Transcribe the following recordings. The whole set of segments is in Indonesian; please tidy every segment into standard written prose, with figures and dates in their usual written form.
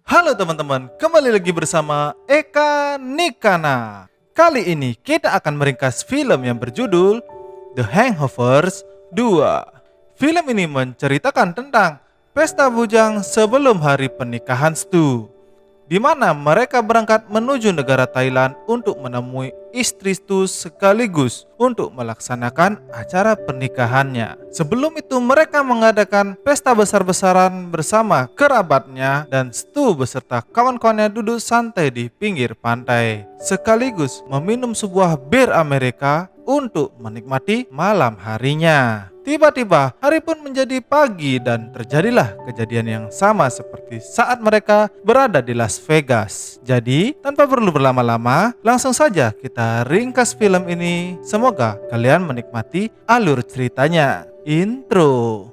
Halo teman-teman, kembali lagi bersama Eka Nikana. Kali ini kita akan meringkas film yang berjudul The Hangovers 2. Film ini menceritakan tentang pesta bujang sebelum hari pernikahan Stu, di mana mereka berangkat menuju negara Thailand untuk menemui istri Stu sekaligus untuk melaksanakan acara pernikahannya. Sebelum itu mereka mengadakan pesta besar-besaran bersama kerabatnya dan Stu beserta kawan-kawannya duduk santai di pinggir pantai sekaligus meminum sebuah bir Amerika untuk menikmati malam harinya. Tiba-tiba hari pun menjadi pagi dan terjadilah kejadian yang sama seperti saat mereka berada di Las Vegas. Jadi tanpa perlu berlama-lama, langsung saja kita ringkas film ini. Semoga kalian menikmati alur ceritanya. Intro.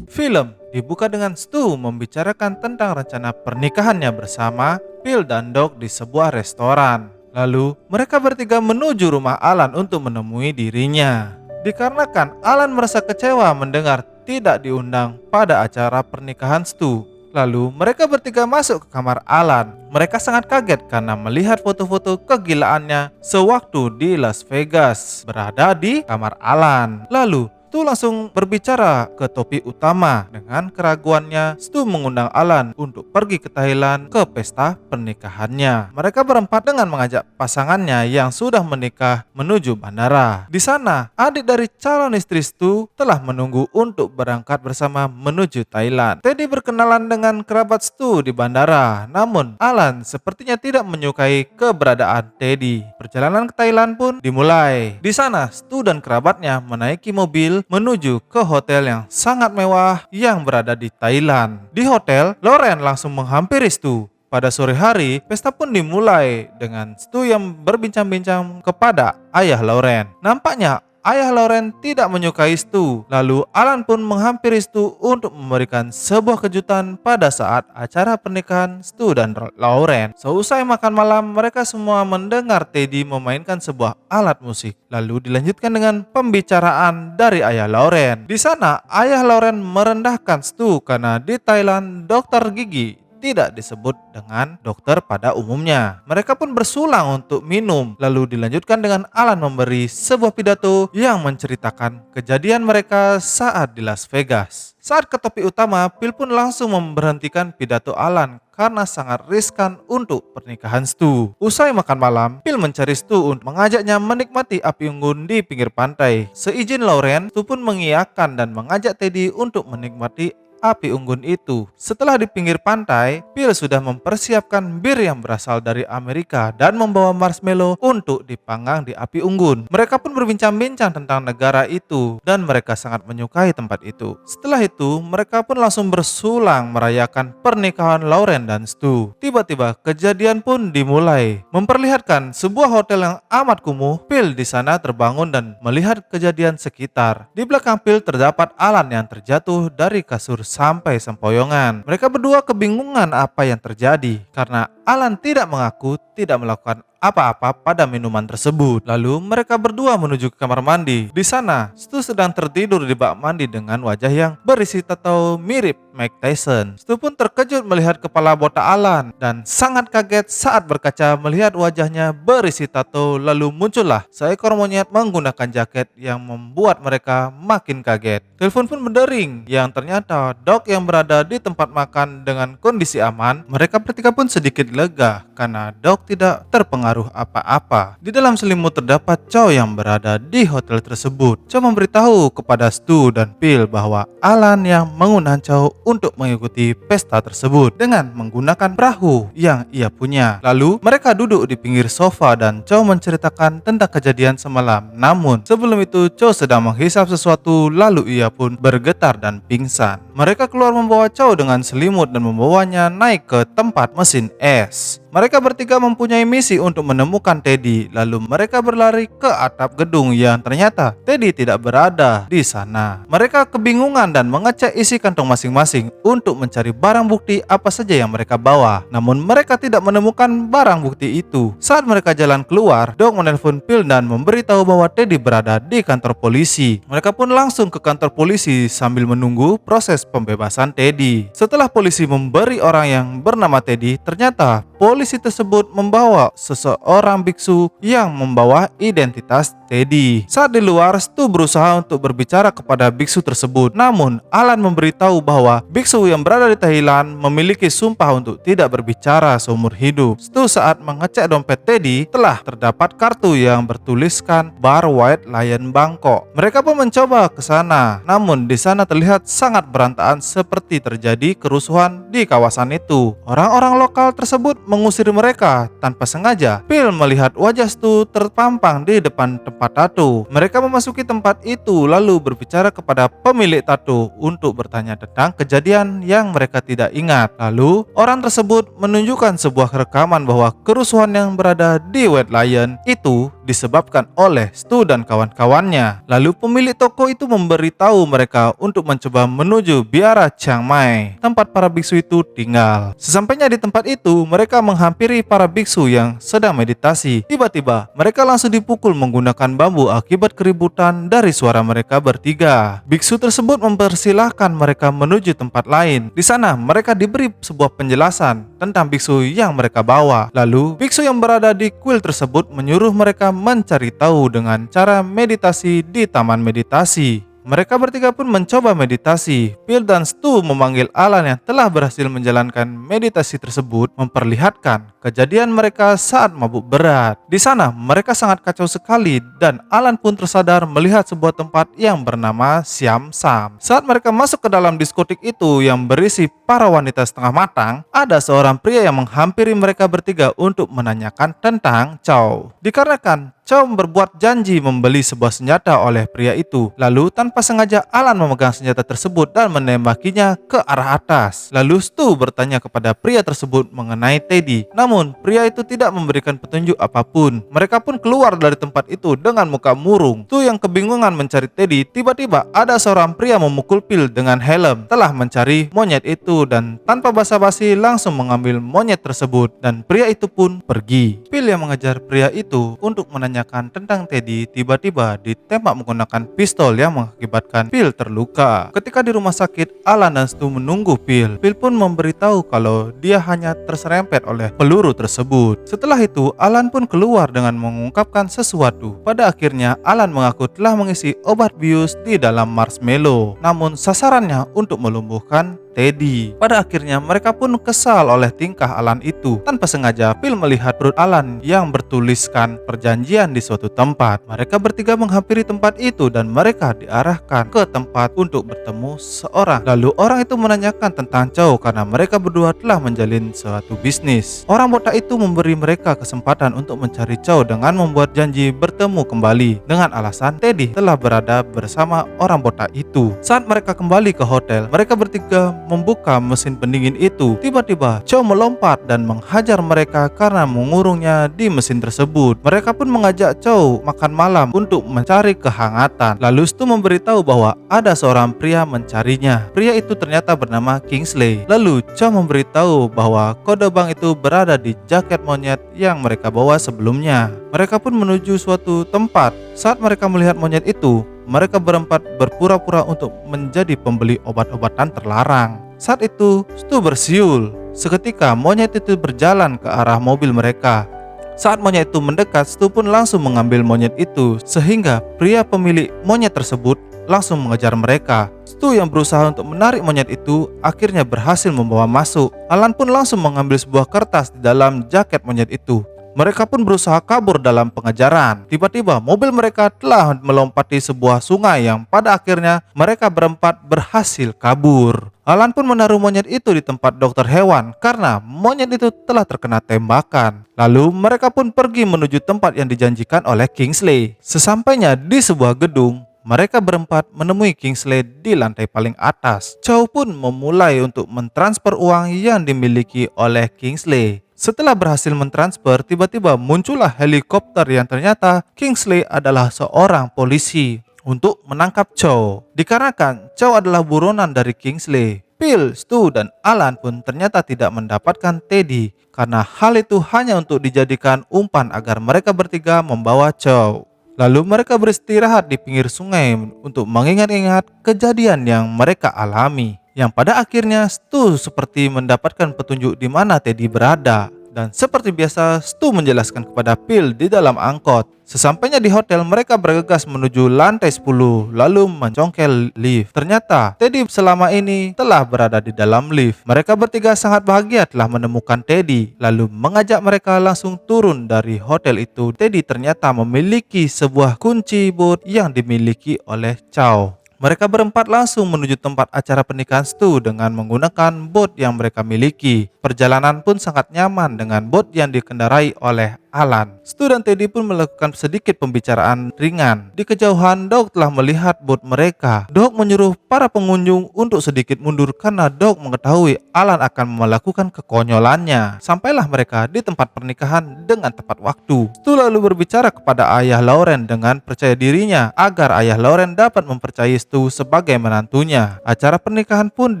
Film dibuka dengan Stu membicarakan tentang rencana pernikahannya bersama Phil dan Doc di sebuah restoran. Lalu mereka bertiga menuju rumah Alan untuk menemui dirinya. Dikarenakan Alan merasa kecewa mendengar tidak diundang pada acara pernikahan Stu. Lalu mereka bertiga masuk ke kamar Alan. Mereka sangat kaget karena melihat foto-foto kegilaannya sewaktu di Las Vegas berada di kamar Alan. Lalu Stu langsung berbicara ke topik utama. Dengan keraguannya, Stu mengundang Alan untuk pergi ke Thailand ke pesta pernikahannya. Mereka berempat dengan mengajak pasangannya yang sudah menikah menuju bandara. Di sana, adik dari calon istri Stu telah menunggu untuk berangkat bersama menuju Thailand. Teddy berkenalan dengan kerabat Stu di bandara. Namun, Alan sepertinya tidak menyukai keberadaan Teddy. Perjalanan ke Thailand pun dimulai. Di sana, Stu dan kerabatnya menaiki mobil menuju ke hotel yang sangat mewah yang berada di Thailand. Di hotel, Lauren langsung menghampiri Stu. Pada sore hari, pesta pun dimulai dengan Stu yang berbincang-bincang kepada ayah Lauren. Nampaknya ayah Lauren tidak menyukai Stu. Lalu Alan pun menghampiri Stu untuk memberikan sebuah kejutan pada saat acara pernikahan Stu dan Lauren. Seusai makan malam, mereka semua mendengar Teddy memainkan sebuah alat musik. Lalu dilanjutkan dengan pembicaraan dari ayah Lauren. Di sana, ayah Lauren merendahkan Stu karena di Thailand dokter gigi tidak disebut dengan dokter pada umumnya. Mereka pun bersulang untuk minum. Lalu dilanjutkan dengan Alan memberi sebuah pidato yang menceritakan kejadian mereka saat di Las Vegas. Saat ke topik utama, Phil pun langsung memberhentikan pidato Alan karena sangat riskan untuk pernikahan Stu. Usai makan malam, Phil mencari Stu untuk mengajaknya menikmati api unggun di pinggir pantai. Seizin Lauren, Stu pun mengiyakan dan mengajak Teddy untuk menikmati api unggun itu. Setelah di pinggir pantai, Phil sudah mempersiapkan bir yang berasal dari Amerika dan membawa marshmallow untuk dipanggang di api unggun. Mereka pun berbincang-bincang tentang negara itu dan mereka sangat menyukai tempat itu. Setelah itu, mereka pun langsung bersulang merayakan pernikahan Lauren dan Stu. Tiba-tiba kejadian pun dimulai, memperlihatkan sebuah hotel yang amat kumuh. Phil di sana terbangun dan melihat kejadian sekitar. Di belakang Phil terdapat Alan yang terjatuh dari kasur sampai sempoyongan. Mereka berdua kebingungan apa yang terjadi karena Alan tidak mengaku tidak melakukan apa-apa pada minuman tersebut. Lalu mereka berdua menuju ke kamar mandi. Di sana, Stu sedang tertidur di bak mandi dengan wajah yang berisi tato mirip Mike Tyson. Stu pun terkejut melihat kepala botak Alan dan sangat kaget saat berkaca melihat wajahnya berisi tato. Lalu muncullah seekor monyet menggunakan jaket yang membuat mereka makin kaget. Telepon pun berdering yang ternyata Doc yang berada di tempat makan dengan kondisi aman. Mereka bertiga pun sedikit lega karena Doc tidak terpengaruh apa-apa. Di dalam selimut terdapat Chow yang berada di hotel tersebut. Chow memberitahu kepada Stu dan Phil bahwa Alan yang mengundang Chow untuk mengikuti pesta tersebut dengan menggunakan perahu yang ia punya. Lalu mereka duduk di pinggir sofa dan Chow menceritakan tentang kejadian semalam. Namun sebelum itu Chow sedang menghisap sesuatu lalu ia pun bergetar dan pingsan. Mereka keluar membawa Chow dengan selimut dan membawanya naik ke tempat mesin es. Mereka bertiga mempunyai misi untuk menemukan Teddy. Lalu mereka berlari ke atap gedung yang ternyata Teddy tidak berada di sana. Mereka kebingungan dan mengecek isi kantong masing-masing untuk mencari barang bukti apa saja yang mereka bawa. Namun mereka tidak menemukan barang bukti itu. Saat mereka jalan keluar, Doc menelpon Phil dan memberitahu bahwa Teddy berada di kantor polisi. Mereka pun langsung ke kantor polisi sambil menunggu proses pembebasan Teddy. Setelah polisi memberi orang yang bernama Teddy, ternyata polisi tersebut membawa seseorang biksu yang membawa identitas Teddy. Saat di luar, Stu berusaha untuk berbicara kepada biksu tersebut. Namun, Alan memberitahu bahwa biksu yang berada di Thailand memiliki sumpah untuk tidak berbicara seumur hidup. Stu saat mengecek dompet Teddy telah terdapat kartu yang bertuliskan Bar White Lion Bangkok. Mereka pun mencoba ke sana. Namun, di sana terlihat sangat berantakan seperti terjadi kerusuhan di kawasan itu. Orang-orang lokal tersebut mengusir mereka tanpa sengaja. Phil melihat wajah Stu terpampang di depan tempat tato. Mereka memasuki tempat itu lalu berbicara kepada pemilik tato untuk bertanya tentang kejadian yang mereka tidak ingat. Lalu orang tersebut menunjukkan sebuah rekaman bahwa kerusuhan yang berada di White Lion itu disebabkan oleh Stu dan kawan-kawannya. Lalu pemilik toko itu memberitahu mereka untuk mencoba menuju biara Chiang Mai, tempat para biksu itu tinggal. Sesampainya di tempat itu, mereka menghampiri para biksu yang sedang meditasi. Tiba-tiba, mereka langsung dipukul menggunakan bambu akibat keributan dari suara mereka bertiga. Biksu tersebut mempersilahkan mereka menuju tempat lain. Di sana, mereka diberi sebuah penjelasan tentang biksu yang mereka bawa. Lalu, biksu yang berada di kuil tersebut menyuruh mereka mencari tahu dengan cara meditasi di taman meditasi. Mereka bertiga pun mencoba meditasi. Phil dan Stu memanggil Alan yang telah berhasil menjalankan meditasi tersebut, memperlihatkan kejadian mereka saat mabuk berat. Di sana mereka sangat kacau sekali dan Alan pun tersadar melihat sebuah tempat yang bernama Siam Sam. Saat mereka masuk ke dalam diskotik itu yang berisi para wanita setengah matang, ada seorang pria yang menghampiri mereka bertiga untuk menanyakan tentang Chow. Dikarenakan Chow berbuat janji membeli sebuah senjata oleh pria itu. Lalu tanpa sengaja Alan memegang senjata tersebut dan menembakinya ke arah atas. Lalu Stu bertanya kepada pria tersebut mengenai Teddy. Namun pria itu tidak memberikan petunjuk apapun. Mereka pun keluar dari tempat itu dengan muka murung. Stu yang kebingungan mencari Teddy, tiba-tiba ada seorang pria memukul Phil dengan helm telah mencari monyet itu dan tanpa basa-basi langsung mengambil monyet tersebut dan pria itu pun pergi. Phil yang mengejar pria itu untuk menanyakan tentang Teddy tiba-tiba ditembak menggunakan pistol yang mengakibatkan Phil terluka. Ketika di rumah sakit, Alan dan Stu menunggu Phil. Phil pun memberitahu kalau dia hanya terserempet oleh peluru tersebut. Setelah itu, Alan pun keluar dengan mengungkapkan sesuatu. Pada akhirnya, Alan mengaku telah mengisi obat bius di dalam marshmallow. Namun sasarannya untuk melumpuhkan Teddy. Pada akhirnya mereka pun kesal oleh tingkah Alan itu. Tanpa sengaja Phil melihat perut Alan yang bertuliskan perjanjian di suatu tempat. Mereka bertiga menghampiri tempat itu dan mereka diarahkan ke tempat untuk bertemu seorang. Lalu orang itu menanyakan tentang Chow karena mereka berdua telah menjalin suatu bisnis. Orang botak itu memberi mereka kesempatan untuk mencari Chow dengan membuat janji bertemu kembali dengan alasan Teddy telah berada bersama orang botak itu. Saat mereka kembali ke hotel, mereka bertiga membuka mesin pendingin itu. Tiba-tiba Chow melompat dan menghajar mereka karena mengurungnya di mesin tersebut. Mereka pun mengajak Chow makan malam untuk mencari kehangatan. Lalu Stu memberitahu bahwa ada seorang pria mencarinya. Pria itu ternyata bernama Kingsley. Lalu Chow memberitahu bahwa kode bank itu berada di jaket monyet yang mereka bawa sebelumnya. Mereka pun menuju suatu tempat. Saat mereka melihat monyet itu, mereka berempat berpura-pura untuk menjadi pembeli obat-obatan terlarang. Saat itu, Stu bersiul. Seketika monyet itu berjalan ke arah mobil mereka. Saat monyet itu mendekat, Stu pun langsung mengambil monyet itu, sehingga pria pemilik monyet tersebut langsung mengejar mereka. Stu yang berusaha untuk menarik monyet itu akhirnya berhasil membawa masuk. Alan pun langsung mengambil sebuah kertas di dalam jaket monyet itu. Mereka pun berusaha kabur dalam pengejaran. Tiba-tiba mobil mereka telah melompati sebuah sungai yang pada akhirnya mereka berempat berhasil kabur. Alan pun menaruh monyet itu di tempat dokter hewan karena monyet itu telah terkena tembakan. Lalu mereka pun pergi menuju tempat yang dijanjikan oleh Kingsley. Sesampainya di sebuah gedung, mereka berempat menemui Kingsley di lantai paling atas. Chow pun memulai untuk mentransfer uang yang dimiliki oleh Kingsley. Setelah berhasil mentransfer, tiba-tiba muncullah helikopter yang ternyata Kingsley adalah seorang polisi untuk menangkap Chow. Dikarenakan Chow adalah buronan dari Kingsley, Phil, Stu, dan Alan pun ternyata tidak mendapatkan Teddy karena hal itu hanya untuk dijadikan umpan agar mereka bertiga membawa Chow. Lalu mereka beristirahat di pinggir sungai untuk mengingat-ingat kejadian yang mereka alami. Yang pada akhirnya Stu seperti mendapatkan petunjuk di mana Teddy berada. Dan seperti biasa Stu menjelaskan kepada Phil di dalam angkot. Sesampainya di hotel mereka bergegas menuju lantai 10 lalu mencongkel lift. Ternyata Teddy selama ini telah berada di dalam lift. Mereka bertiga sangat bahagia telah menemukan Teddy lalu mengajak mereka langsung turun dari hotel itu. Teddy ternyata memiliki sebuah kunci bot yang dimiliki oleh Chow. Mereka berempat langsung menuju tempat acara pernikahan Stu dengan menggunakan bot yang mereka miliki. Perjalanan pun sangat nyaman dengan bot yang dikendarai oleh Alan. Stu dan Teddy pun melakukan sedikit pembicaraan ringan. Di kejauhan, Doug telah melihat bot mereka. Doug menyuruh para pengunjung untuk sedikit mundur karena Doug mengetahui Alan akan melakukan kekonyolannya. Sampailah mereka di tempat pernikahan dengan tepat waktu. Stu lalu berbicara kepada ayah Lauren dengan percaya dirinya agar ayah Lauren dapat mempercayai Stu sebagai menantunya. Acara pernikahan pun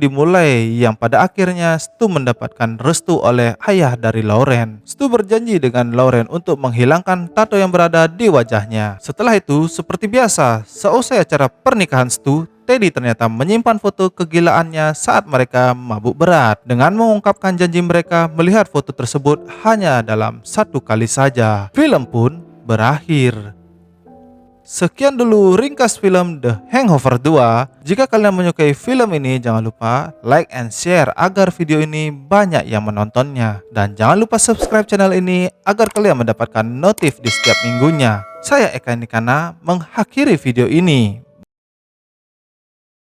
dimulai yang pada akhirnya Stu mendapatkan restu oleh ayah dari Lauren. Stu berjanji dengan Lauren untuk menghilangkan tato yang berada di wajahnya. Setelah itu, seperti biasa, seusai acara pernikahan Stu, Teddy ternyata menyimpan foto kegilaannya saat mereka mabuk berat. Dengan mengungkapkan janji mereka melihat foto tersebut hanya dalam satu kali saja. Film pun berakhir. Sekian dulu ringkas film The Hangover 2. Jika kalian menyukai film ini, jangan lupa like and share agar video ini banyak yang menontonnya. Dan jangan lupa subscribe channel ini agar kalian mendapatkan notif di setiap minggunya. Saya Eka Nikana mengakhiri video ini.